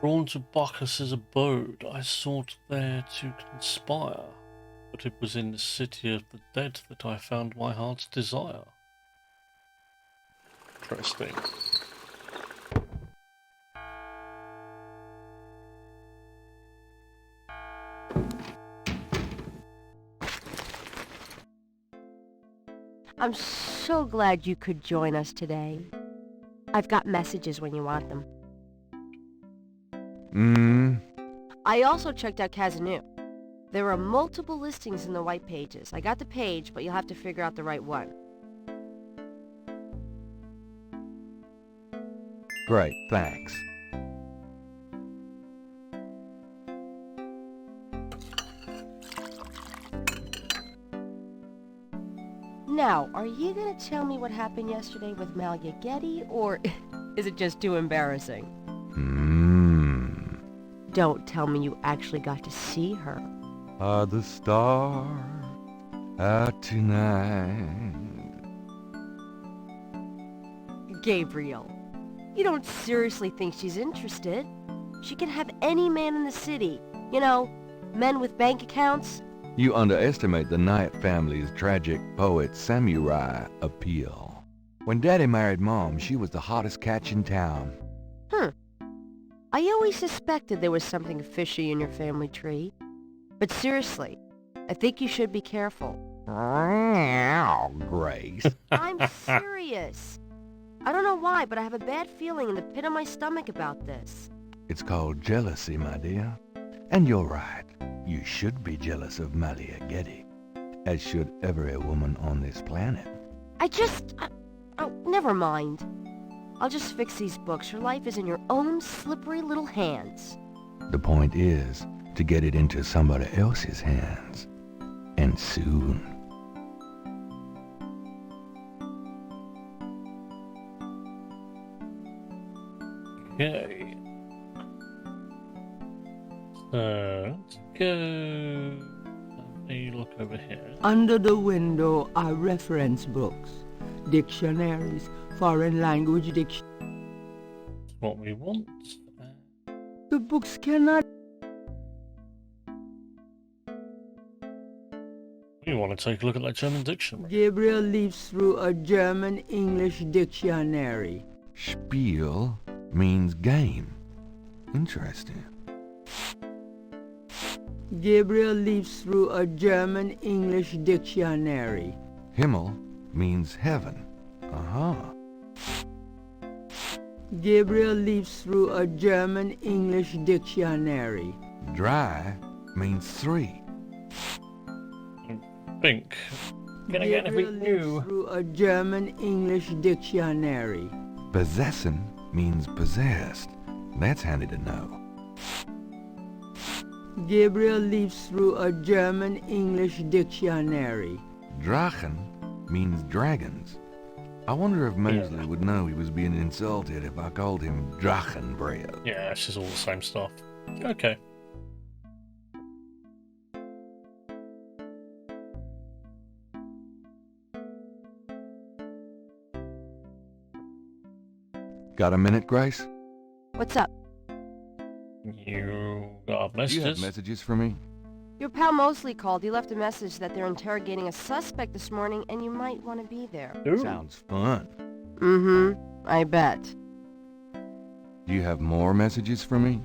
Drawn to Bacchus's abode, I sought there to conspire, but it was in the city of the dead that I found my heart's desire. Interesting. I'm so glad you could join us today. I've got messages when you want them. I also checked out Kazanu. There are multiple listings in the white pages. I got the page, but you'll have to figure out the right one. Great, thanks. Now, are you gonna tell me what happened yesterday with Malia Getty, or is it just too embarrassing? Don't tell me you actually got to see her. Are the stars out tonight? Gabriel, you don't seriously think she's interested? She can have any man in the city. You know, men with bank accounts. You underestimate the Knight family's tragic poet samurai appeal. When Daddy married Mom, she was the hottest catch in town. I always suspected there was something fishy in your family tree. But seriously, I think you should be careful. Grace. I'm serious. I don't know why, but I have a bad feeling in the pit of my stomach about this. It's called jealousy, my dear. And you're right. You should be jealous of Malia Getty, as should every woman on this planet. Oh, never mind. I'll just fix these books. Your life is in your own slippery little hands. The point is to get it into somebody else's hands. And soon. Okay. So, let's go... Let me look over here. Under the window are reference books, dictionaries, foreign language dictionaries. What we want. The books cannot... We want to take a look at that German dictionary. Gabriel leaves through a German-English dictionary. Spiel means game. Interesting. Gabriel leaves through a German-English dictionary. Himmel means heaven. Gabriel leaves through a German-English dictionary. Dry means three. Think. Gonna get Gabriel anything leaves new. through a German-English dictionary. Possessin means possessed. That's handy to know. Gabriel leaves through a German-English dictionary. Drachen means dragons. I wonder if Mosley would know he was being insulted if I called him Drachenbread. Yeah, it's just all the same stuff. Okay. Got a minute, Grace? What's up? You got Do you have messages? messages for me? Your pal Mosley called. He left a message that they're interrogating a suspect this morning, and you might want to be there. Ooh. Sounds fun. I bet. Do you have more messages for me?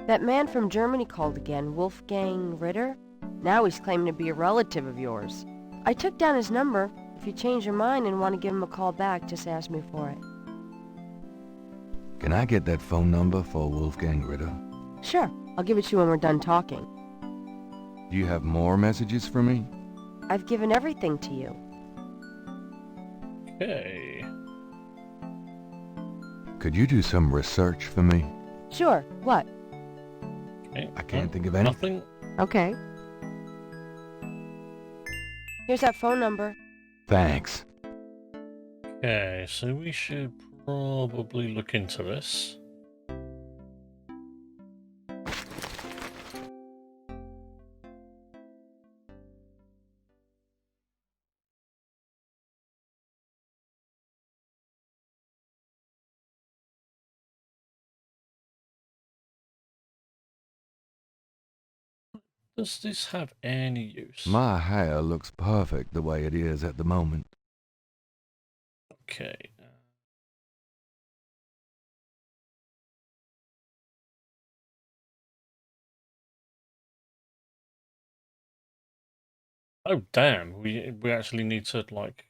That man from Germany called again, Wolfgang Ritter. Now he's claiming to be a relative of yours. I took down his number. If you change your mind and want to give him a call back, just ask me for it. Can I get that phone number for Wolfgang Ritter? Sure, I'll give it to you when we're done talking. Do you have more messages for me? I've given everything to you. Okay. Could you do some research for me? Sure, what? Okay. I can't think of anything. Nothing. Okay. Here's that phone number. Thanks. Okay, so we should probably look into this. does this have any use? My hair looks perfect the way it is at the moment. Okay. Oh damn! We actually need to like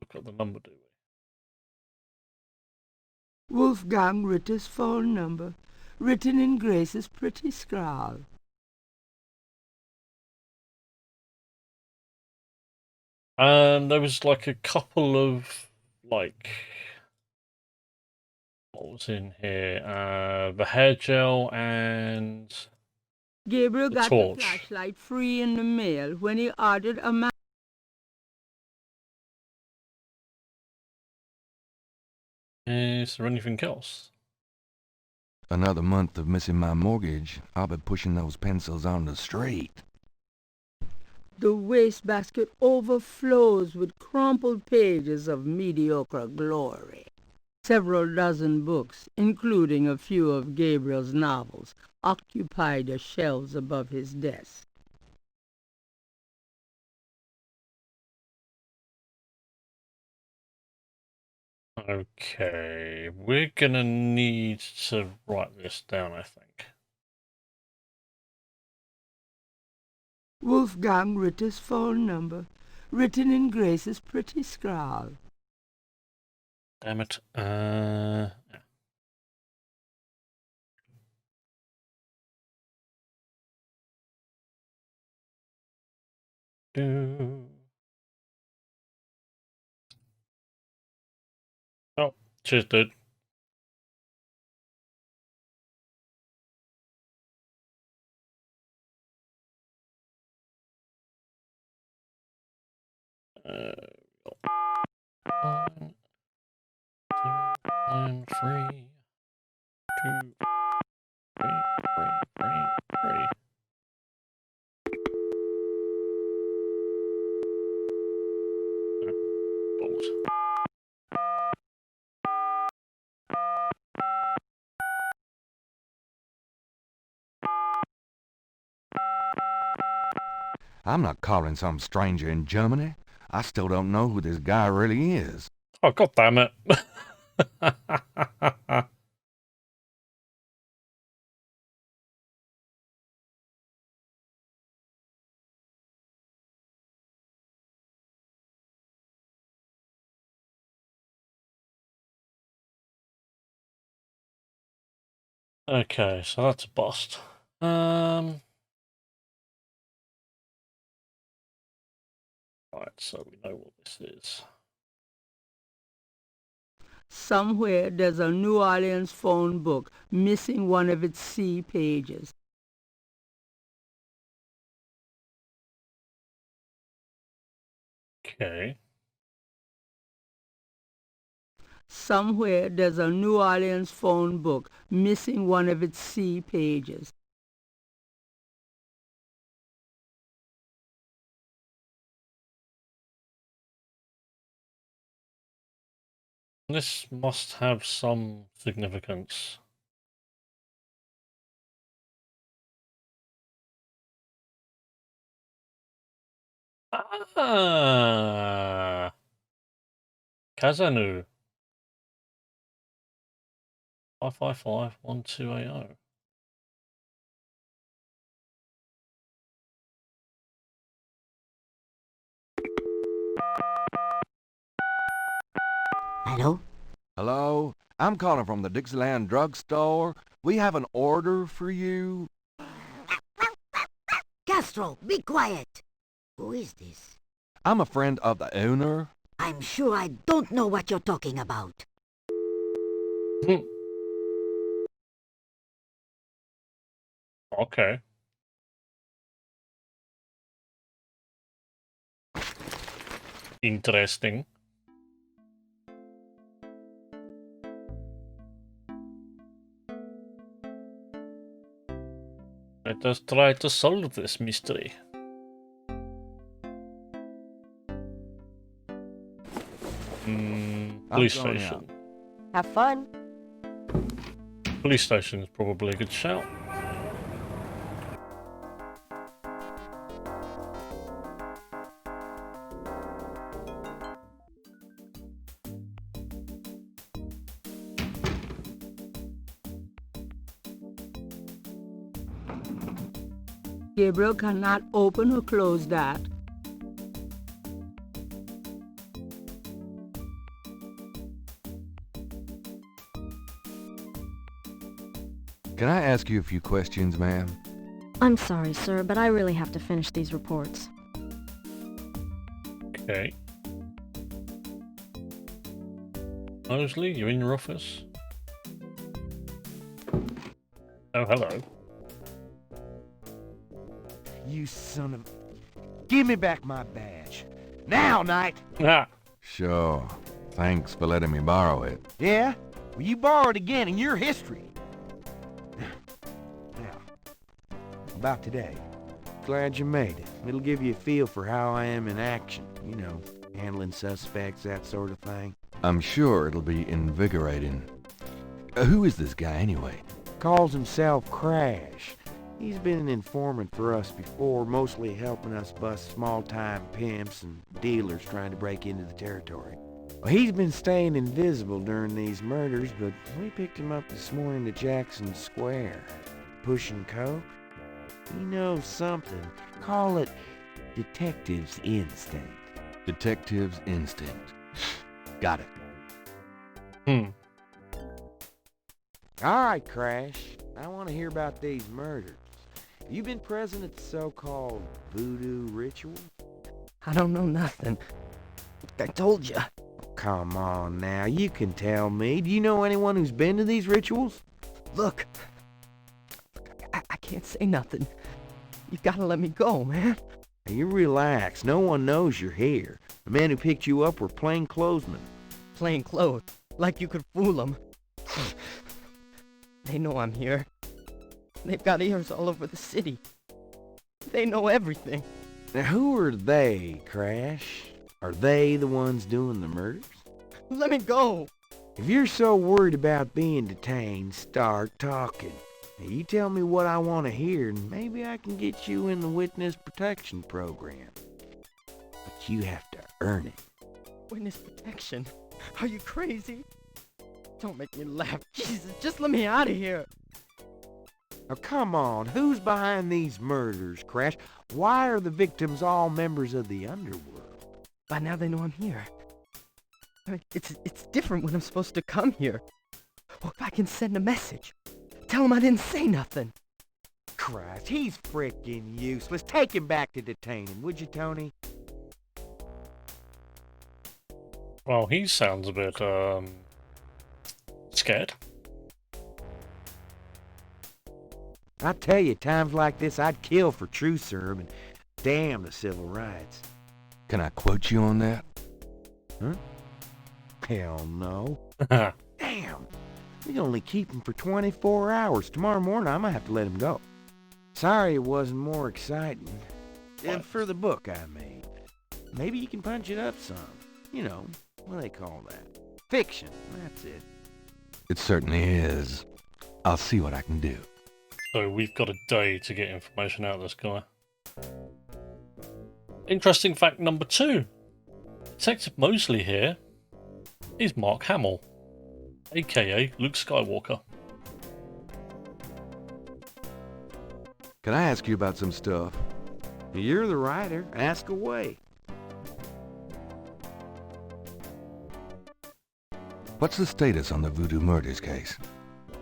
look at the number, do we? Wolfgang Ritter's phone number, written in Grace's pretty scrawl. There was like a couple of like what was in here? The hair gel and Gabriel the got the torch. flashlight free in the mail when he ordered a man. Is there anything else? Another month of missing my mortgage, I'll be pushing those pencils on the street. The wastebasket overflows with crumpled pages of mediocre glory. Several dozen books, including a few of Gabriel's novels, occupy the shelves above his desk. Okay, we're gonna need to write this down, I think. Wolfgang Ritter's phone number, written in Grace's pretty scrawl. Damn it. Oh, cheers, dude. I'm free. 2, 3, 3, 3, 3. Balls. I'm not calling some stranger in Germany. I still don't know who this guy really is. Oh, god damn it. Okay, so that's a bust. Right, so we know what this is. Somewhere there's a New Orleans phone book missing one of its C pages. Okay. Somewhere there's a New Orleans phone book missing one of its C pages. This must have some significance. Ah, Kazanu. 555-1280. Hello? Hello? I'm calling from the Dixieland Drugstore. We have an order for you. Castro, be quiet! Who is this? I'm a friend of the owner. I'm sure I don't know what you're talking about. Okay. Interesting. Let us try to solve this mystery. Police going station. Have fun. Police station is probably a good shout. Gabriel cannot open or close that. Can I ask you a few questions, ma'am? I'm sorry, sir, but I really have to finish these reports. Okay. Mosley, you're in your office? Oh, hello. You son of... Give me back my badge. Now, Knight! Ah! Sure. Thanks for letting me borrow it. Yeah? Well, you borrow it again in your history. Now, about today. Glad you made it. It'll give you a feel for how I am in action. You know, handling suspects, that sort of thing. I'm sure it'll be invigorating. Who is this guy, anyway? Calls himself Crash. He's been an informant for us before, mostly helping us bust small-time pimps and dealers trying to break into the territory. Well, he's been staying invisible during these murders, but we picked him up this morning at Jackson Square. Pushing coke? He knows something. Call it detective's instinct. Detective's instinct. Got it. All right, Crash. I want to hear about these murders. You been present at the so-called voodoo ritual? I don't know nothing. I told you. Come on now, you can tell me. Do you know anyone who's been to these rituals? Look, I can't say nothing. You gotta let me go, man. Now, you relax. No one knows you're here. The men who picked you up were plainclothesmen. Plain clothes, like you could fool them. They know I'm here. They've got ears all over the city. They know everything. Now, who are they, Crash? Are they the ones doing the murders? Let me go. If you're so worried about being detained, start talking. Now, you tell me what I want to hear, and maybe I can get you in the witness protection program. But you have to earn it. Witness protection? Are you crazy? Don't make me laugh. Jesus, just let me out of here. Now, come on. Who's behind these murders, Crash? Why are the victims all members of the underworld? By now they know I'm here. I mean, it's different when I'm supposed to come here. Well, if I can send a message. Tell him I didn't say nothing. Christ, he's frickin' useless. Take him back to detain him, would you, Tony? Well, he sounds a bit, scared. I tell you, times like this, I'd kill for truth serum and damn the civil rights. Can I quote you on that? Huh? Hell no. Damn. We can only keep him for 24 hours. Tomorrow morning, I might have to let him go. Sorry it wasn't more exciting. And for the book I made. Maybe you can punch it up some. You know, what do they call that? Fiction, that's it. It certainly is. I'll see what I can do. So we've got a day to get information out of this guy. Interesting fact number 2. Detective Mosley here is Mark Hamill, aka Luke Skywalker. Can I ask you about some stuff? You're the writer. Ask away. What's the status on the Voodoo murders case?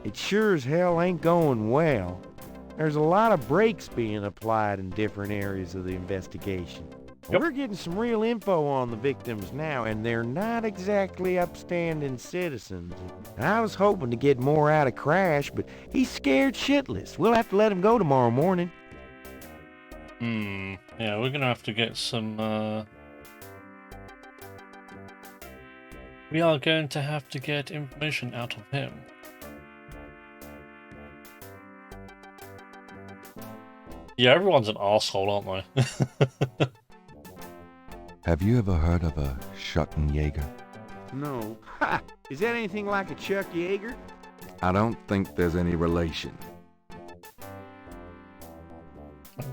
It sure as hell ain't going well. There's a lot of brakes being applied in different areas of the investigation. Yep. We're getting some real info on the victims now, and they're not exactly upstanding citizens. I was hoping to get more out of Crash, but he's scared shitless. We'll have to let him go tomorrow morning. Yeah, we're gonna have to get some, we are going to have to get information out of him. Yeah, everyone's an arsehole, aren't they? Have you ever heard of a Schattenjäger? No. Ha! Is that anything like a Chuck Yeager? I don't think there's any relation.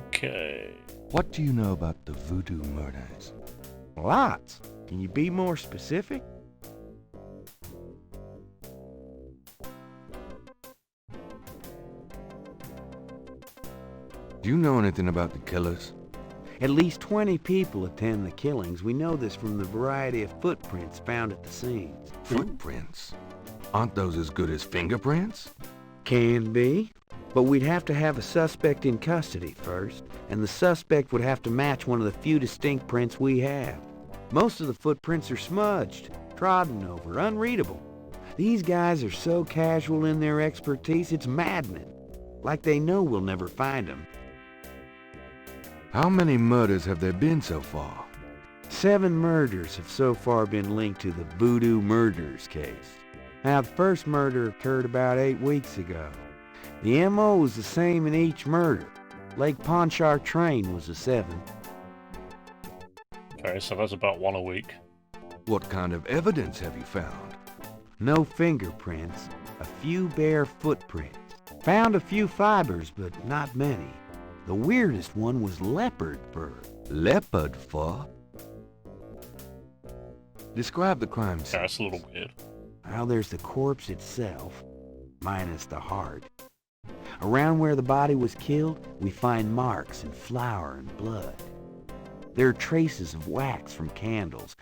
Okay. What do you know about the Voodoo murders? Lots. Can you be more specific? Do you know anything about the killers? At least 20 people attend the killings. We know this from the variety of footprints found at the scenes. Footprints? Aren't those as good as fingerprints? Can be, but we'd have to have a suspect in custody first, and the suspect would have to match one of the few distinct prints we have. Most of the footprints are smudged, trodden over, unreadable. These guys are so casual in their expertise, it's maddening. Like they know we'll never find them. How many murders have there been so far? 7 murders have so far been linked to the Voodoo Murders case. Now, the first murder occurred about 8 weeks ago. The M.O. was the same in each murder. Lake Pontchartrain was the 7th. Okay, so that's about 1 a week. What kind of evidence have you found? No fingerprints, a few bare footprints. Found a few fibers, but not many. The weirdest one was leopard fur. Leopard fur? Describe the crime scene. Yeah, it's a little weird. Well, there's the corpse itself, minus the heart. Around where the body was killed, we find marks and flour and blood. There are traces of wax from candles,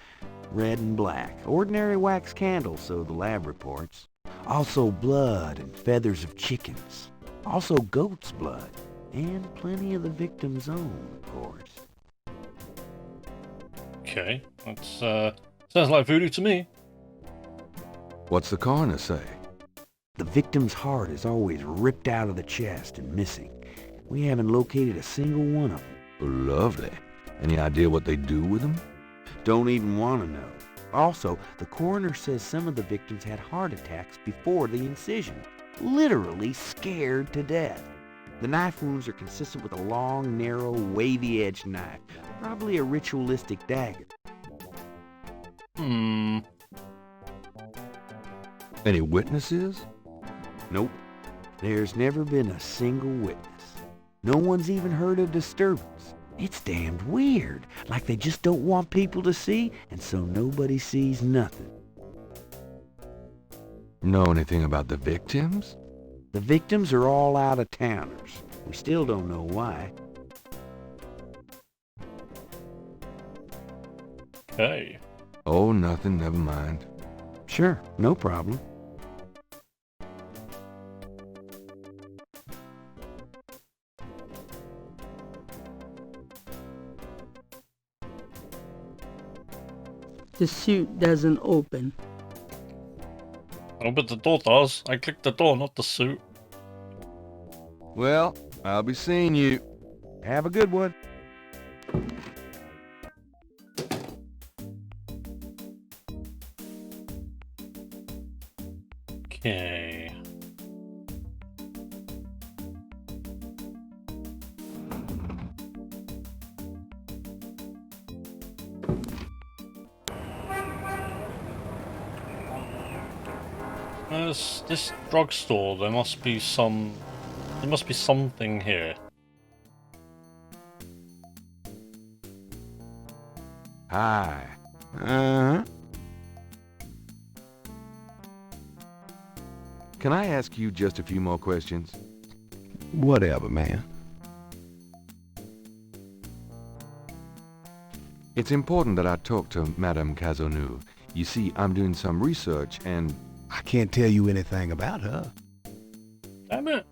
red and black. Ordinary wax candles, so the lab reports. Also blood and feathers of chickens. Also goat's blood. And plenty of the victim's own, of course. Okay, that's, sounds like voodoo to me. What's the coroner say? The victim's heart is always ripped out of the chest and missing. We haven't located a single one of them. Lovely. Any idea what they do with them? Don't even want to know. Also, the coroner says some of the victims had heart attacks before the incision. Literally scared to death. The knife wounds are consistent with a long, narrow, wavy-edged knife. Probably a ritualistic dagger. Any witnesses? Nope. There's never been a single witness. No one's even heard a disturbance. It's damned weird. Like they just don't want people to see, and so nobody sees nothing. Know anything about the victims? The victims are all out-of-towners. We still don't know why. Okay. Oh, nothing, never mind. Sure, no problem. The suit doesn't open. Oh, but the door does. I clicked the door, not the suit. Well, I'll be seeing you. Have a good one. Okay. This drugstore, there must be something here. Hi. Uh-huh. Can I ask you just a few more questions? Whatever, man. It's important that I talk to Madame Cazonou. You see, I'm doing some research and... I can't tell you anything about her. Damn it.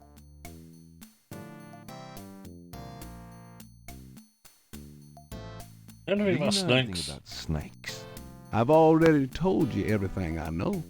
Anything Do you about know snakes? anything about snakes? I've already told you everything I know.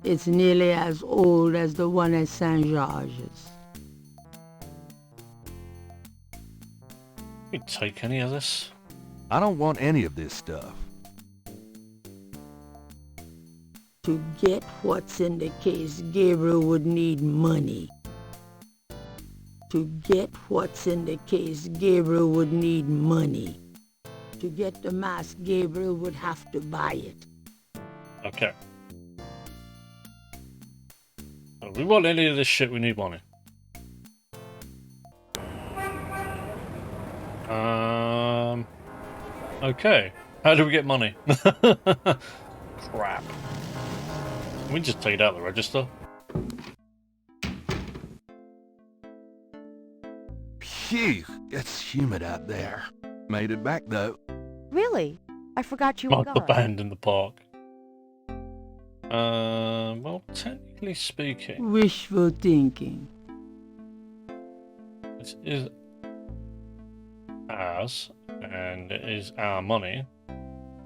It's nearly as old as the one at Schattenjägers. You take any of this? I don't want any of this stuff. To get what's in the case, Gabriel would need money. To get what's in the case, Gabriel would need money. To get the mask, Gabriel would have to buy it. Okay. If we want any of this shit, we need money. Okay. How do we get money? Crap. Can we just take it out of the register? Phew, it's humid out there. Made it back though. Really? I forgot you were Like the gone. band in the park. Well, technically speaking, Wishful thinking. this is ours, and it is our money.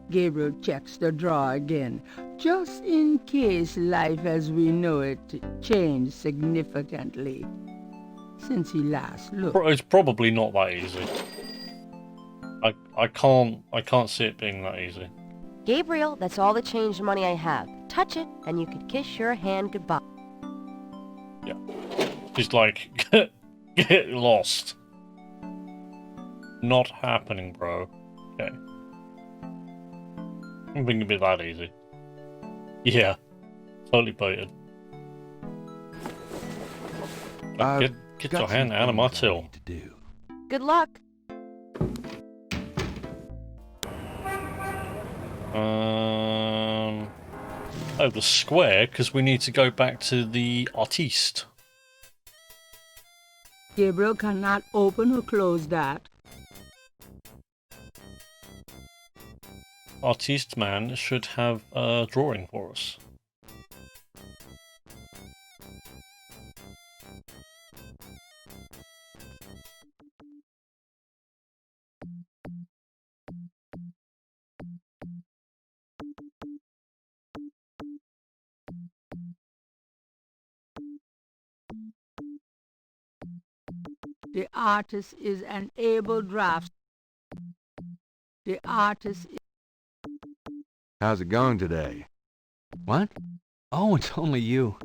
Gabriel checks the drawer again, just in case life as we know it changed significantly since he last looked. It's probably not that easy. I can't see it being that easy. Gabriel, that's all the change money I have. Touch it, and you could kiss your hand goodbye. Yeah. Just like, get lost. Not happening, bro. Okay. I don't think it'd be that easy. Yeah. Totally baited. Get your hand out of my till. Good luck. Oh, the square, because we need to go back to the Artiste. Gabriel cannot open or close that. Artiste man should have a drawing for us. The artist is an able draftsman. The artist is... How's it going today? What? Oh, it's only you.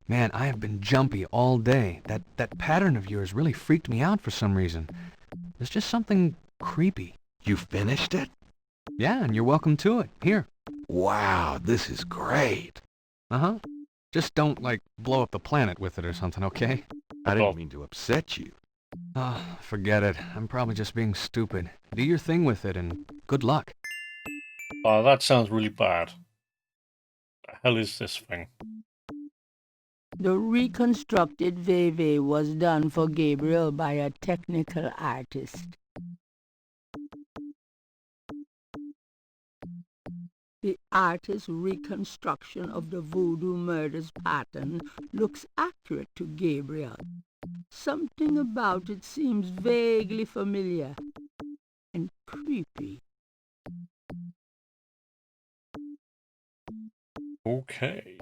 Man, I have been jumpy all day. That pattern of yours really freaked me out for some reason. There's just something creepy. You finished it? Yeah, and you're welcome to it. Here. Wow, this is great. Uh-huh. Just don't, like, blow up the planet with it or something, okay? I didn't mean to upset you. Oh, forget it. I'm probably just being stupid. Do your thing with it, and good luck. Oh, that sounds really bad. The hell is this thing? The reconstructed Veve was done for Gabriel by a technical artist. The artist's reconstruction of the Voodoo murders pattern looks accurate to Gabriel. Something about it seems vaguely familiar and creepy. Okay.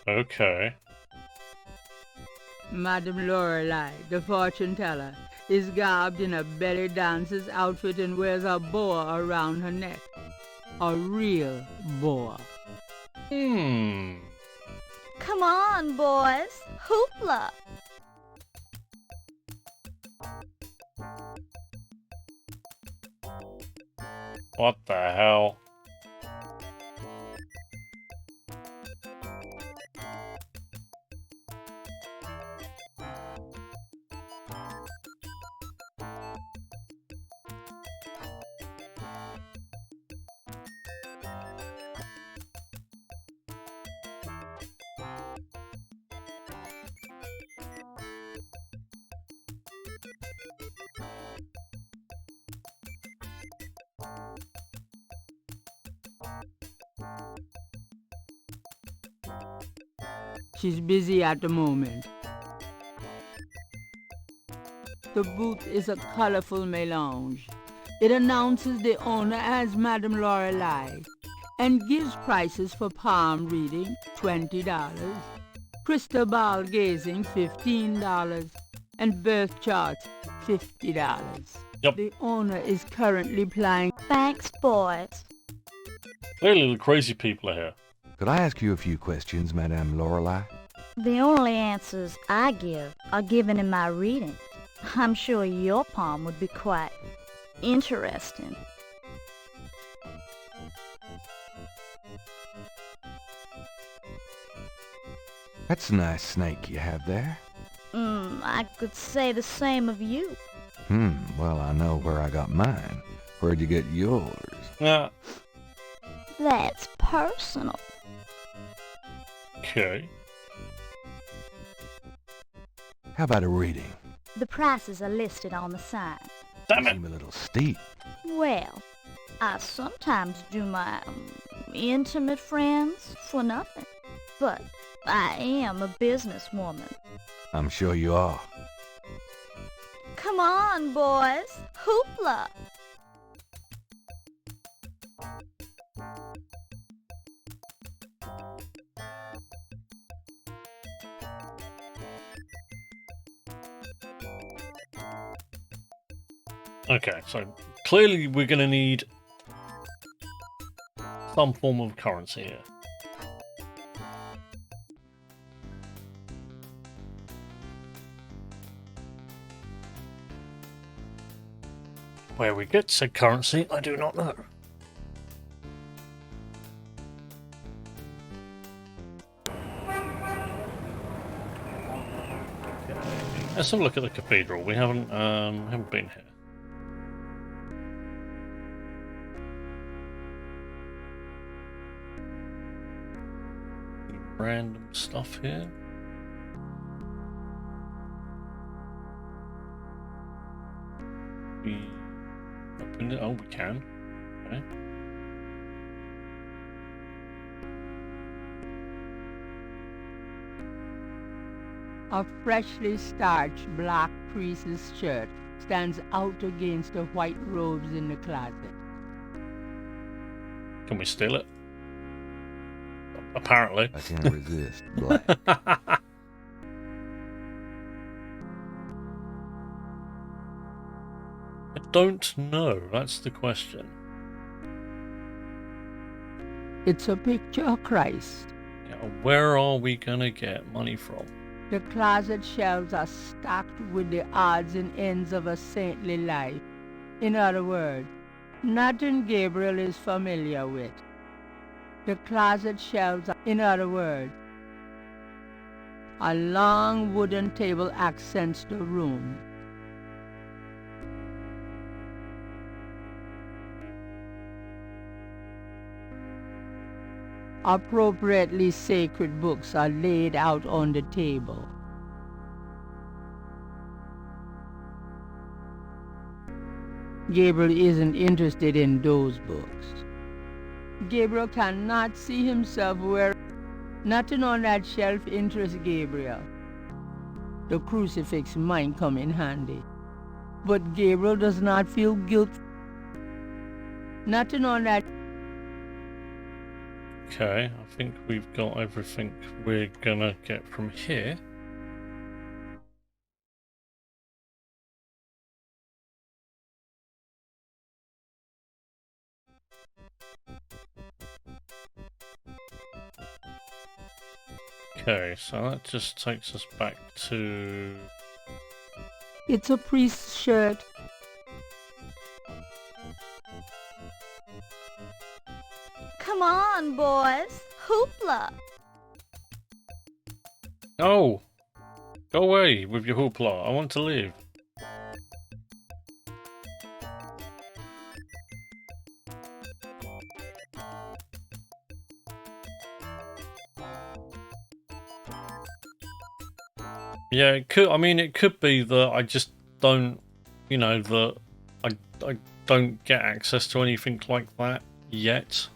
Okay. Madame Lorelei, the fortune teller, is garbed in a belly dancer's outfit and wears a boa around her neck. A real boa. Hmm. Come on, boys. Hoopla. What the hell? She's busy at the moment. The booth is a colorful melange. It announces the owner as Madame Lorelei and gives prices for palm reading, $20. Crystal ball gazing, $15. And birth charts, $50. Yep. The owner is currently plying... Thanks, boys. Clearly the crazy people are here. Could I ask you a few questions, Madame Lorelei? The only answers I give are given in my reading. I'm sure your palm would be quite interesting. That's a nice snake you have there. I could say the same of you. Well, I know where I got mine. Where'd you get yours? That's personal. Okay. How about a reading? The prices are listed on the sign. Damn it! Seem a little steep. Well, I sometimes do my intimate friends for nothing. But I am a businesswoman. I'm sure you are. Come on, boys. Hoopla! Okay, so clearly we're going to need some form of currency here. Where we get said currency, I do not know. Let's have a look at the cathedral. We haven't been here. Random stuff here. We open it. Oh, we can. Okay. A freshly starched black priest's shirt stands out against the white robes in the closet. Can we steal it? Apparently. I can't resist. Black. I don't know. That's the question. It's a picture of Christ. Yeah, where are we gonna get money from? The closet shelves are stacked with the odds and ends of a saintly life. In other words, nothing Gabriel is familiar with. The closet shelves are, in other words, a long wooden table accents the room. Appropriately sacred books are laid out on the table. Gabriel isn't interested in those books. Gabriel cannot see himself wearing... Nothing on that shelf interests Gabriel. The crucifix might come in handy. But Gabriel does not feel guilt. Nothing on that... Okay, I think we've got everything we're gonna get from here. Okay, so that just takes us back to... It's a priest's shirt. Come on, boys. Hoopla! Oh! Go away with your hoopla. I want to leave. Yeah, it could. I mean, it could be that I just don't, you know, that I don't get access to anything like that yet.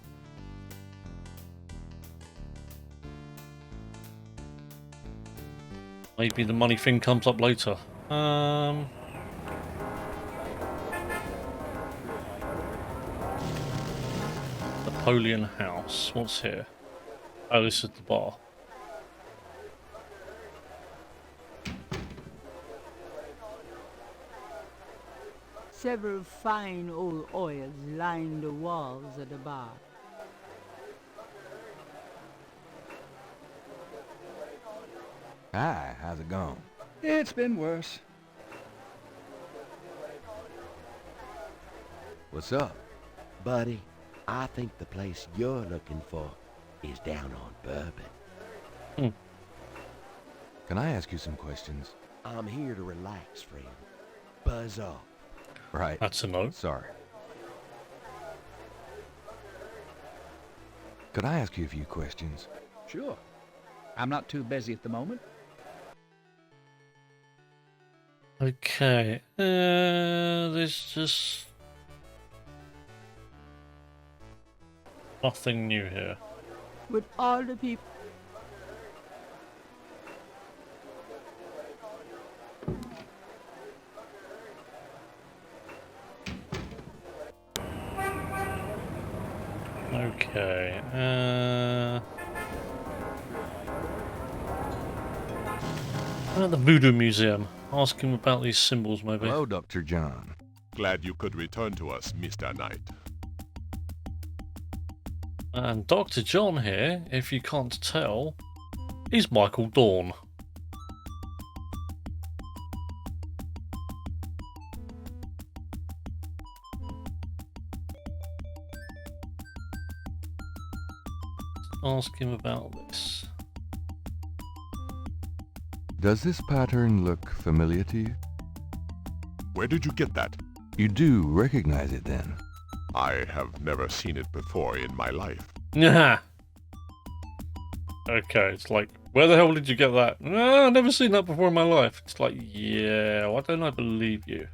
Maybe the money thing comes up later. Napoleon House. What's here? Oh, this is the bar. Several fine old oils line the walls of the bar. Hi, how's it going? It's been worse. What's up? Buddy, I think the place you're looking for is down on Bourbon. Can I ask you some questions? I'm here to relax, friend. Buzz off. Right. That's a no. Sorry. Could I ask you a few questions? Sure. I'm not too busy at the moment. Okay. There's just nothing new here. With all the people. Okay. At the Voodoo Museum. Ask him about these symbols, maybe. Hello, Dr. John. Glad you could return to us, Mr. Knight. And Dr. John here, if you can't tell, is Michael Dawn. Ask him about this. Does this pattern look familiar to you? Where did you get that? You do recognize it then? I have never seen it before in my life. Yeah. Okay, it's like, where the hell did you get that? No, I've never seen that before in my life. It's like, yeah, why don't I believe you?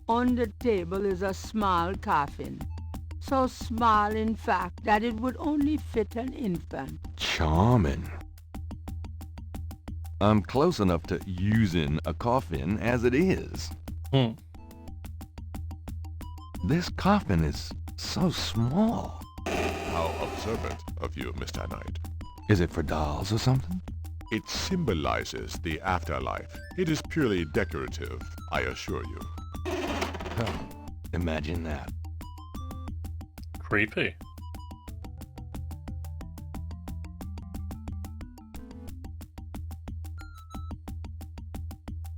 On the table is a small coffin. So small, in fact, that it would only fit an infant. Charming. I'm close enough to using a coffin as it is. This coffin is so small. How observant of you, Mr. Knight. Is it for dolls or something? It symbolizes the afterlife. It is purely decorative, I assure you. Oh, imagine that. Creepy.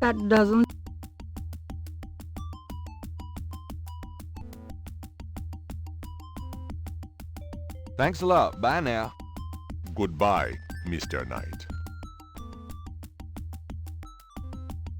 That doesn't... Thanks a lot. Bye now. Goodbye, Mr. Knight.